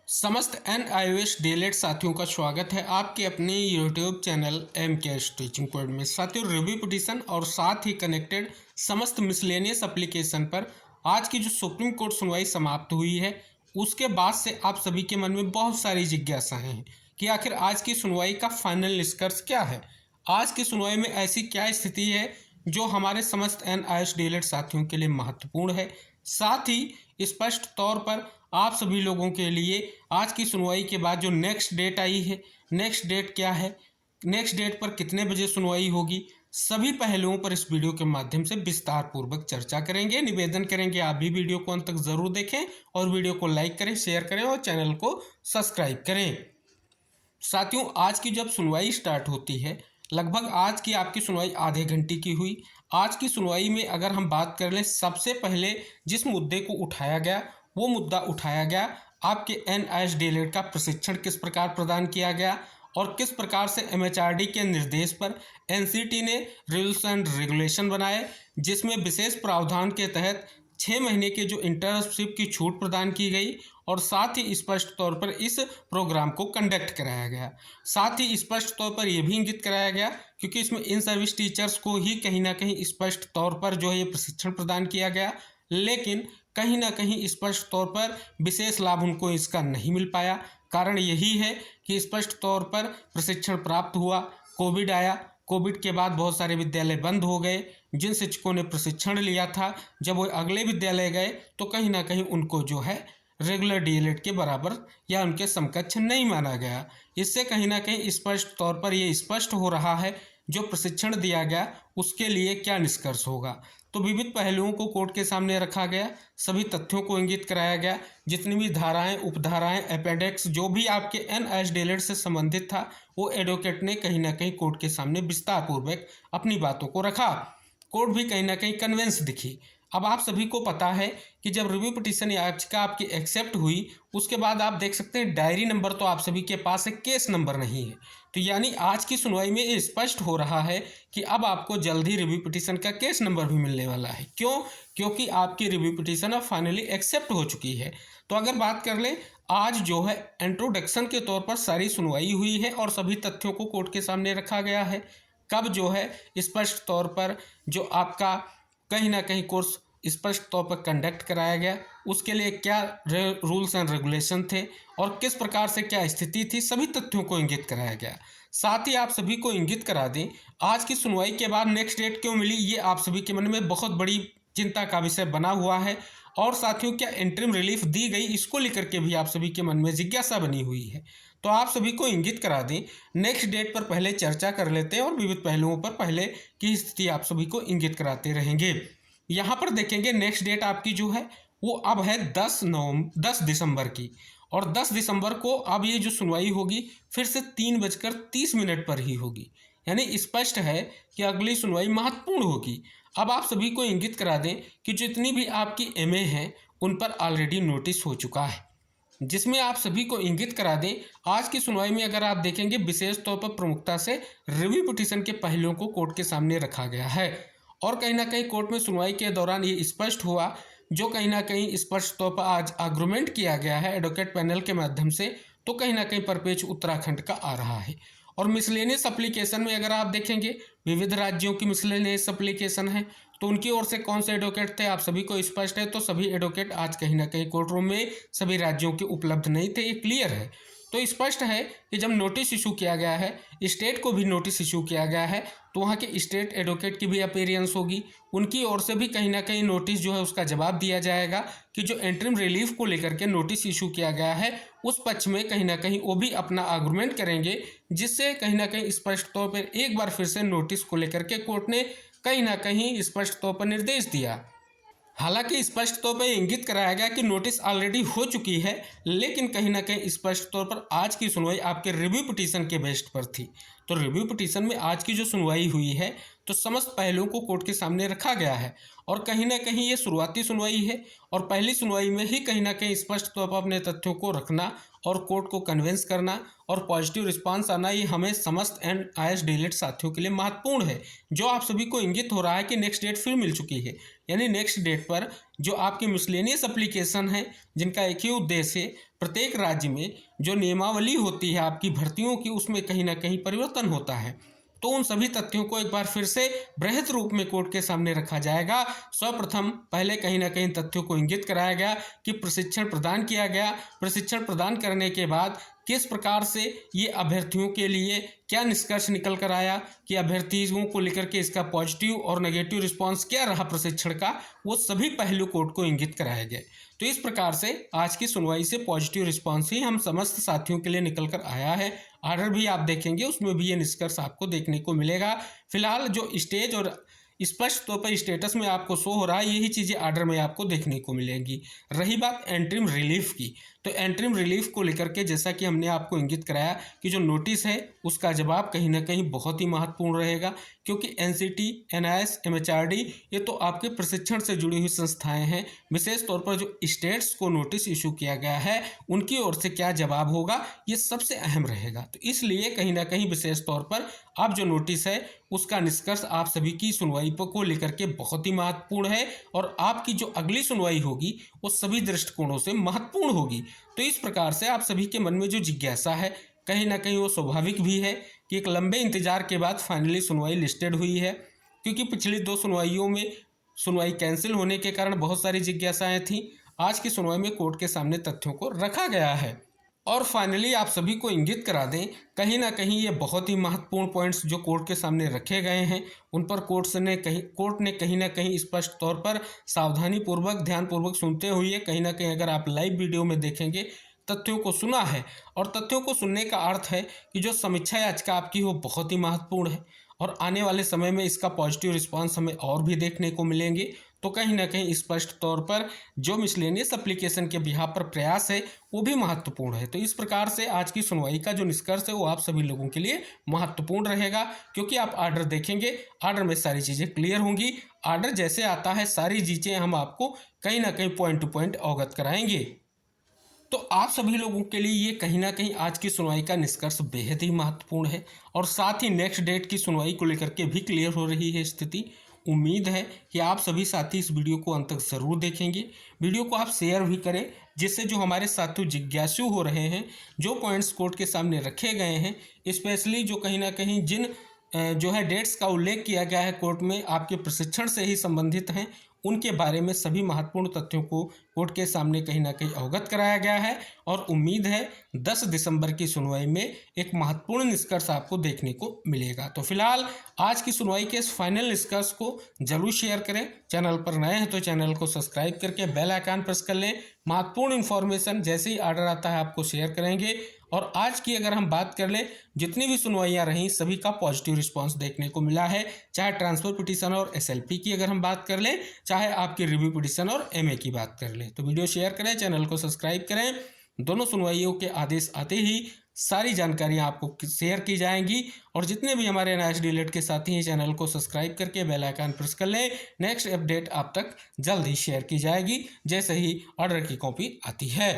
समस्त NIOS DElEd साथियों का स्वागत है आपके अपने YouTube channel MKS teaching point में। साथियों, रिव्यू पिटीशन और साथ ही कनेक्टेड समस्त मिसलेनियस एप्लीकेशन पर आज की जो सुप्रीम कोर्ट सुनवाई समाप्त हुई है, उसके बाद से आप सभी के मन में बहुत सारी जिज्ञासाएं हैं कि आखिर आज की सुनवाई का फाइनल निष्कर्ष क्या है। आज की सुनवाई में ऐसी क्या स्थिति है जो हमारे समस्त NIOS डीएलएड साथियों के लिए महत्वपूर्ण है। साथ ही स्पष्ट तौर पर आप सभी लोगों के लिए आज की सुनवाई के बाद जो नेक्स्ट डेट आई है, नेक्स्ट डेट क्या है, नेक्स्ट डेट पर कितने बजे सुनवाई होगी, सभी पहलुओं पर इस वीडियो के माध्यम से विस्तार पूर्वक चर्चा करेंगे। निवेदन करेंगे आप भी वीडियो को अंत तक जरूर देखें और वीडियो को लाइक करें, शेयर करें और चैनल को सब्सक्राइब करें। साथियों, आज की जब सुनवाई स्टार्ट होती है, लगभग आज की आपकी सुनवाई आधे घंटे की हुई। आज की सुनवाई में अगर हम बात कर लें, सबसे पहले जिस मुद्दे को उठाया गया वो मुद्दा उठाया गया आपके NIOS डीएलएड का प्रशिक्षण किस प्रकार प्रदान किया गया और किस प्रकार से MHRD के निर्देश पर NCT ने रूल्स एंड रेगुलेशन बनाए, जिसमें विशेष प्रावधान के तहत 6 महीने के जो इंटर्नशिप की छूट प्रदान की गई और साथ ही स्पष्ट तौर पर इस प्रोग्राम को कंडक्ट कराया गया। साथ ही स्पष्ट तौर पर यह भी इंगित कराया गया, क्योंकि इसमें इन सर्विस टीचर्स को ही कहीं ना कहीं स्पष्ट तौर पर जो है ये प्रशिक्षण प्रदान किया गया, लेकिन कहीं ना कहीं स्पष्ट तौर पर विशेष लाभ उनको इसका नहीं मिल पाया। कारण यही है कि स्पष्ट तौर पर प्रशिक्षण प्राप्त हुआ, कोविड आया, कोविड के बाद बहुत सारे विद्यालय बंद हो गए। जिन शिक्षकों ने प्रशिक्षण लिया था, जब वो अगले विद्यालय गए तो कहीं ना कहीं उनको जो है रेगुलर डीएलएड के बराबर या उनके समकक्ष नहीं माना गया। इससे कहीं ना कहीं स्पष्ट तौर पर ये स्पष्ट हो रहा है जो प्रशिक्षण दिया गया उसके लिए क्या निष्कर्ष होगा। तो विविध पहलुओं को कोर्ट के सामने रखा गया, सभी तथ्यों को इंगित कराया गया, जितनी भी धाराएं, उपधाराएं, अपेंडिक्स जो भी आपके NIOS डीएलएड से संबंधित था, वो एडवोकेट ने कहीं ना कहीं कोर्ट के सामने विस्तार पूर्वक अपनी बातों को रखा। कोर्ट भी कहीं ना कहीं कन्विंस दिखी। अब आप सभी को पता है कि जब रिव्यू पिटीशन याचिका आपकी एक्सेप्ट हुई, उसके बाद आप देख सकते हैं डायरी नंबर तो आप सभी के पास है, केस नंबर नहीं है। तो यानी आज की सुनवाई में ये स्पष्ट हो रहा है कि अब आपको जल्द ही रिव्यू पिटीशन का केस नंबर भी मिलने वाला है। क्यों? क्योंकि आपकी रिव्यू पिटीशन अब फाइनली एक्सेप्ट हो चुकी है। तो अगर बात कर लें, आज जो है इंट्रोडक्शन के तौर पर सारी सुनवाई हुई है और सभी तथ्यों को कोर्ट के सामने रखा गया है। कब जो है स्पष्ट तौर पर जो आपका कहीं ना कहीं कोर्स स्पष्ट तौर पर कंडक्ट कराया गया, उसके लिए क्या रूल्स एंड रेगुलेशन थे और किस प्रकार से क्या स्थिति थी, सभी तथ्यों को इंगित कराया गया। साथ ही आप सभी को इंगित करा दें, आज की सुनवाई के बाद नेक्स्ट डेट क्यों मिली, ये आप सभी के मन में बहुत बड़ी चिंता का विषय बना हुआ है। और साथियों, क्या इंटरिम रिलीफ दी गई, इसको लेकर के भी आप सभी के मन में जिज्ञासा बनी हुई है। तो आप सभी को इंगित करा दें, नेक्स्ट डेट पर पहले चर्चा कर लेते हैं और विविध पहलुओं पर पहले की स्थिति आप सभी को इंगित कराते रहेंगे। यहाँ पर देखेंगे नेक्स्ट डेट आपकी जो है वो अब है 10 दिसंबर की, और 10 दिसंबर को अब ये जो सुनवाई होगी फिर से 3:30 पर ही होगी। यानी स्पष्ट है कि अगली सुनवाई महत्वपूर्ण होगी। अब आप सभी को इंगित करा दें कि जितनी भी आपकी MA हैं उन पर ऑलरेडी नोटिस हो चुका है, जिसमें आप सभी को इंगित करा दें आज की सुनवाई में अगर आप देखेंगे विशेष तौर पर प्रमुखता से रिव्यू पिटीशन के पहलुओं को कोर्ट के सामने रखा गया है। और कहीं ना कहीं कोर्ट में सुनवाई के दौरान ये स्पष्ट हुआ, जो कहीं ना कहीं स्पष्ट तौर पर आज आर्गुमेंट किया गया है एडवोकेट पैनल के माध्यम से, तो कहीं ना कहीं परपेच उत्तराखंड का आ रहा है। और मिसलेनियस एप्लीकेशन में अगर आप देखेंगे विविध राज्यों की मिसलेनियस एप्लीकेशन है, तो उनकी ओर से कौन से एडवोकेट थे आप सभी को स्पष्ट है। तो सभी एडवोकेट आज कहीं ना कहीं कोर्ट रूम में सभी राज्यों के उपलब्ध नहीं थे, ये क्लियर है। तो स्पष्ट है कि जब नोटिस इशू किया गया है, स्टेट को भी नोटिस इशू किया गया है, तो वहाँ के स्टेट एडवोकेट की भी अपीयरेंस होगी, उनकी ओर से भी कहीं ना कहीं नोटिस जो है उसका जवाब दिया जाएगा कि जो इंटरिम रिलीफ को लेकर के नोटिस इशू किया गया है उस पक्ष में कहीं ना कहीं वो भी अपना आर्गुमेंट करेंगे, जिससे कहीं ना कहीं स्पष्ट तौर पर एक बार फिर से नोटिस को लेकर के कोर्ट ने कहीं ना कहीं स्पष्ट तौर पर निर्देश दिया। हालांकि स्पष्ट तौर पर इंगित कराया गया कि नोटिस ऑलरेडी हो चुकी है, लेकिन कहीं ना कहीं स्पष्ट तौर पर आज की सुनवाई आपके रिव्यू पिटीशन के बेस्ट पर थी। तो रिव्यू पिटीशन में आज की जो सुनवाई हुई है, तो समस्त पहलुओं को कोर्ट के सामने रखा गया है और कहीं ना कहीं ये शुरुआती सुनवाई है और पहली सुनवाई में ही कहीं ना कहीं स्पष्ट तौर पर अपने तथ्यों को रखना और कोर्ट को कन्विंस करना और पॉजिटिव रिस्पांस आना, ये हमें समस्त NIS DLED साथियों के लिए महत्वपूर्ण है। जो आप सभी को इंगित हो रहा है कि नेक्स्ट डेट फिर मिल चुकी है, यानी नेक्स्ट डेट पर जो आपके मिसलेनियस एप्लीकेशन है जिनका एक ही उद्देश्य है, प्रत्येक राज्य में जो नियमावली होती है आपकी भर्तियों की, उसमें कहीं ना कहीं परिवर्तन होता है। तो उन सभी तथ्यों को एक बार फिर से बृहद रूप में कोर्ट के सामने रखा जाएगा। सर्वप्रथम पहले कहीं ना कहीं तथ्यों को इंगित कराया गया कि प्रशिक्षण प्रदान किया गया। प्रशिक्षण प्रदान करने के बाद किस प्रकार से ये अभ्यर्थियों के लिए क्या निष्कर्ष निकल कर आया कि अभ्यर्थियों को लेकर के इसका पॉजिटिव और नेगेटिव रिस्पांस क्या रहा प्रशिक्षण का, वो सभी पहलू कोर्ट को इंगित कराए गए। तो इस प्रकार से आज की सुनवाई से पॉजिटिव रिस्पांस ही हम समस्त साथियों के लिए निकल कर आया है। आर्डर भी आप देखेंगे, उसमें भी ये निष्कर्ष आपको देखने को मिलेगा। फिलहाल जो स्टेज और स्पष्ट तौर पर स्टेटस में आपको शो हो रहा है, यही चीज़ें आर्डर में आपको देखने को मिलेंगी। रही बात एंट्रीम रिलीफ की, तो एंट्रीम रिलीफ को लेकर के जैसा कि हमने आपको इंगित कराया कि जो नोटिस है उसका जवाब कहीं ना कहीं बहुत ही महत्वपूर्ण रहेगा, क्योंकि NCT, NIS, MHRD ये तो आपके प्रशिक्षण से जुड़ी हुई संस्थाएं हैं। विशेष तौर पर जो स्टेट्स को नोटिस इशू किया गया है उनकी ओर से क्या जवाब होगा, ये सबसे अहम रहेगा। तो इसलिए कहीं ना कहीं विशेष तौर पर अब जो नोटिस है उसका निष्कर्ष आप सभी की सुनवाई पर को लेकर के बहुत ही महत्वपूर्ण है और आपकी जो अगली सुनवाई होगी वो सभी दृष्टिकोणों से महत्वपूर्ण होगी। तो इस प्रकार से आप सभी के मन में जो जिज्ञासा है कहीं ना कहीं वो स्वाभाविक भी है कि एक लंबे इंतजार के बाद फाइनली सुनवाई लिस्टेड हुई है, क्योंकि पिछली 2 सुनवाइयों में सुनवाई कैंसिल होने के कारण बहुत सारी जिज्ञासाएं थीं। आज की सुनवाई में कोर्ट के सामने तथ्यों को रखा गया है और फाइनली आप सभी को इंगित करा दें, कहीं ना कहीं ये बहुत ही महत्वपूर्ण पॉइंट्स जो कोर्ट के सामने रखे गए हैं उन पर कोर्ट ने कहीं ना कहीं स्पष्ट तौर पर सावधानी पूर्वक ध्यानपूर्वक सुनते हुए, कहीं ना कहीं अगर आप लाइव वीडियो में देखेंगे तथ्यों को सुना है। और तथ्यों को सुनने का अर्थ है कि जो समीक्षा याचिका आपकी हो बहुत ही महत्वपूर्ण है और आने वाले समय में इसका पॉजिटिव रिस्पांस हमें और भी देखने को मिलेंगे। तो कहीं ना कहीं स्पष्ट तौर पर जो मिसलेनियस एप्लीकेशन के बिहाफ पर प्रयास है वो भी महत्वपूर्ण है। तो इस प्रकार से आज की सुनवाई का जो निष्कर्ष है वो आप सभी लोगों के लिए महत्वपूर्ण रहेगा, क्योंकि आप आर्डर देखेंगे, आर्डर में सारी चीज़ें क्लियर होंगी। आर्डर जैसे आता है सारी चीज़ें हम आपको कहीं ना कहीं पॉइंट टू पॉइंट अवगत कराएंगे। तो आप सभी लोगों के लिए ये कहीं ना कहीं आज की सुनवाई का निष्कर्ष बेहद ही महत्वपूर्ण है और साथ ही नेक्स्ट डेट की सुनवाई को लेकर के भी क्लियर हो रही है स्थिति। उम्मीद है कि आप सभी साथी इस वीडियो को अंत तक ज़रूर देखेंगे। वीडियो को आप शेयर भी करें, जिससे जो हमारे साथियों जिज्ञासु हो रहे हैं, जो पॉइंट्स कोर्ट के सामने रखे गए हैं, स्पेशली जो कहीं ना कहीं जिन जो है डेट्स का उल्लेख किया गया है कोर्ट में आपके प्रशिक्षण से ही संबंधित हैं, उनके बारे में सभी महत्वपूर्ण तथ्यों को कोर्ट के सामने कहीं ना कहीं अवगत कराया गया है और उम्मीद है 10 दिसंबर की सुनवाई में एक महत्वपूर्ण निष्कर्ष आपको देखने को मिलेगा। तो फिलहाल आज की सुनवाई के इस फाइनल निष्कर्ष को जरूर शेयर करें। चैनल पर नए हैं तो चैनल को सब्सक्राइब करके बेल आइकन प्रेस कर लें। महत्वपूर्ण इन्फॉर्मेशन जैसे ही आर्डर आता है आपको शेयर करेंगे। और आज की अगर हम बात कर लें, जितनी भी सुनवाइयाँ रहीं सभी का पॉजिटिव रिस्पांस देखने को मिला है, चाहे ट्रांसफर पिटीशन और SLP की अगर हम बात कर लें, चाहे आपकी रिव्यू पिटीशन और MA की बात कर लें। तो वीडियो शेयर करें, चैनल को सब्सक्राइब करें। दोनों सुनवाइयों के आदेश आते ही सारी जानकारियां आपको शेयर की जाएंगी और जितने भी हमारे NIS DLED के साथी हैं चैनल को सब्सक्राइब करके बेल आइकन प्रेस कर लें। नेक्स्ट अपडेट आप तक जल्द ही शेयर की जाएगी जैसे ही ऑर्डर की कॉपी आती है।